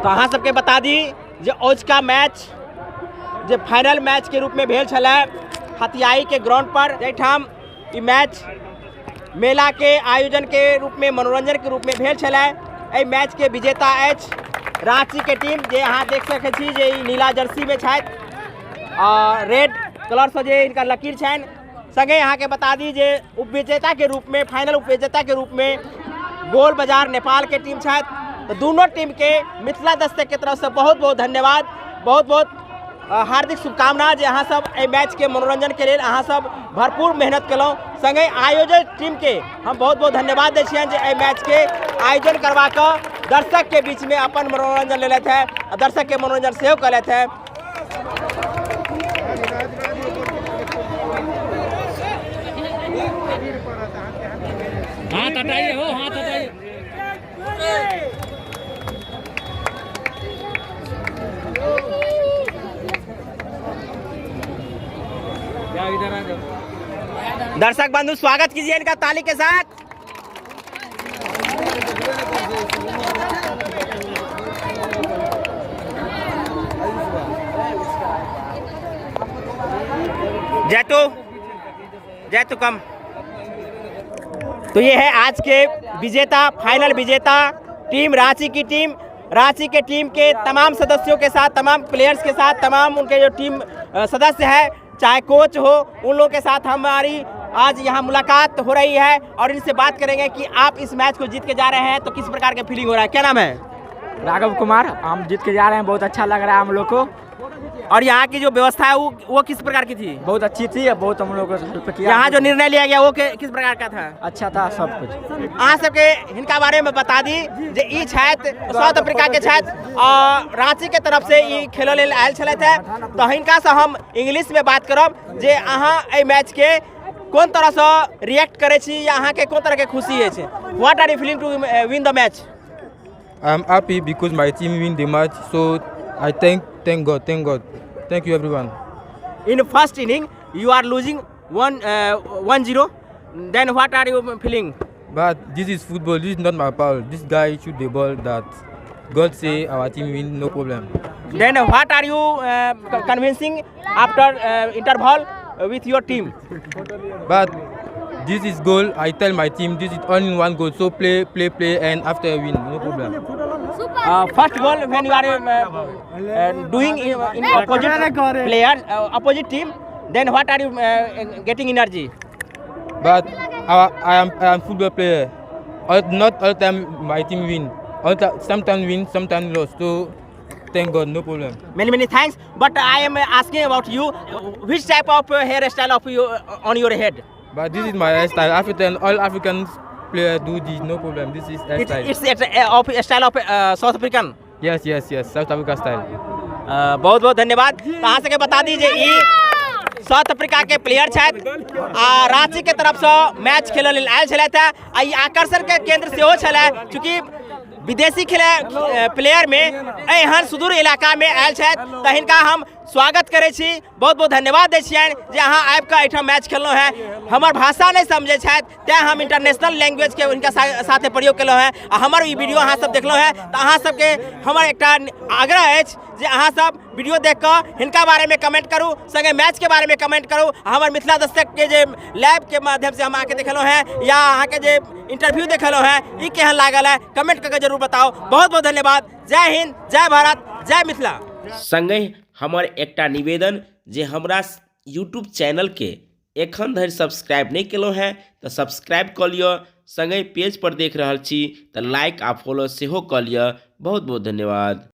तो अहाँ सबके बता दी जे आज का मैच जे फाइनल मैच के रूप में भेल छलै हथियाई के ग्राउंड पर, जैठाम ई मैच मेला के आयोजन के रूप में मनोरंजन के रूप में भेल छलै। एहि मैच के विजेता अछि रांची के टीम, जे अहाँ देख सकै छी जे ई नीला जर्सी में छथि और रेड कलर से जे इनका लकीर छनि। संगे अहाँ के बता दी जे उपविजेता के रूप में, फाइनल उपविजेता के रूप में गोल बाजार नेपाल के टीम छथि। तो दोनों टीम के मिथिला दस्तक के तरफ से बहुत बहुत धन्यवाद, बहुत बहुत हार्दिक शुभकामना जे अहाँ सब एहि मैच के मनोरंजन के लिए अहाँ सब भरपूर मेहनत केलहुँ। संगे आयोजक टीम के हम बहुत बहुत धन्यवाद दै छियनि जे एहि मैच के आयोजन करवा कऽ दर्शक के बीच में अपन मनोरंजन लेलथि है और दर्शक के मनोरंजन सेहो कयलथि है। हाथ हटाइए हो, हाथ हटाइए। दर्शक बंधु स्वागत कीजिए इनका ताली के साथ। जैतू कम। तो ये है आज के विजेता, फाइनल विजेता टीम रांची की टीम। रांची के टीम के तमाम सदस्यों के साथ, तमाम प्लेयर्स के साथ, तमाम उनके जो टीम सदस्य है, चाहे कोच हो, उन लोगों के साथ हमारी आज यहाँ मुलाकात हो रही है और इनसे बात करेंगे कि आप इस मैच को जीत के जा रहे हैं तो किस प्रकार के फीलिंग हो रहा है। क्या नाम है? राघव कुमार। हम जीत के जा रहे हैं, बहुत अच्छा लग रहा है हम लोग को। और यहाँ की जो व्यवस्था है वो किस प्रकार की थी? बहुत अच्छी थी, बहुत हम लोग को हेल्प किया। यहाँ जो निर्णय लिया गया वो किस प्रकार का था? अच्छा था सब कुछ। अहाँ सबके हिनका बारे में बता दी जे ई छथि साउथ अफ्रीका के छथि और रांची के तरफ से ई खेल लेल आयल छलथि। तो हिनका से हम इंग्लिश में बात करब जे अहाँ एहि मैच के कोन तरह से रिएक्ट करे छी या अहाँ के कोन तरह के खुशी है छै? What are you feeling to win the match? I am happy because my team win the match, so I thank God. Thank you everyone. In first inning you are losing 1-0, then what are you feeling? But this is football, this is not my foul. This guy shoot the ball that God say our team win, no problem. Then what are you convincing after interval with your team? But this is goal, I tell my team this is only one goal, so play and after win, no problem. First goal when you are doing in opposite player, opposite team, then what are you getting energy? But I am football player. Not all time my team win. Sometimes win, sometimes lost. So thank God, no problem. Many thanks. But I am asking about you, which type of hairstyle of you on your head? But this is my hairstyle. All Africans players do this, no problem. This is hairstyle. It's a style of South African. Yes, South Africa style. बहुत बहुत धन्यवाद। अहाँ सबके बता दीजिए ई south Africa के player छथि आ रांची के तरफ से मैच खेले लेल आयल छलथि आ ई आकर्षण के केंद्र सेहो छलै, चूँकि विदेशी प्लेयर में एहन सुदूर इलाका में आयल छथि तो हिनका हम स्वागत करे छी, बहुत बहुत धन्यवाद दै छियनि जे अहाँ आबि कऽ एहिठाम मैच खेललहुँ हैं। हमर भाषा नहीं समझे छथि तैं हम इंटरनेशनल लैंग्वेज के उनका साथे प्रयोग केलहुँ हैं आ हमर ई वीडियो अहाँ सब देखलहुँ हैं तो अहाँ सबके हमर एकटा आग्रह अछि जे अहाँ सब वीडियो देख कऽ हिनका बारे में कमेंट करूँ, संगे मैच के बारे में कमेंट करूँ। हमर मिथिला दस्तक के जे लाइव के माध्यम से हम आके देखलहुँ हैं या अहाँ के जे इंटरव्यू देखलहुँ हैं ई केहन लागल है कमेंट करके जरूर बताओ। बहुत बहुत धन्यवाद। जय हिंद, जय भारत, जय मिथिला। संगे हमर एकटा निवेदन जे हमरा यूट्यूब चैनल के एखन धरि सब्सक्राइब नहीं केलहुँ हैं तो सब्सक्राइब कऽ लिअ, संगे पेज पर देख रहल छी तो लाइक आ फॉलो सेहो कऽ लिअ। बहुत बहुत धन्यवाद।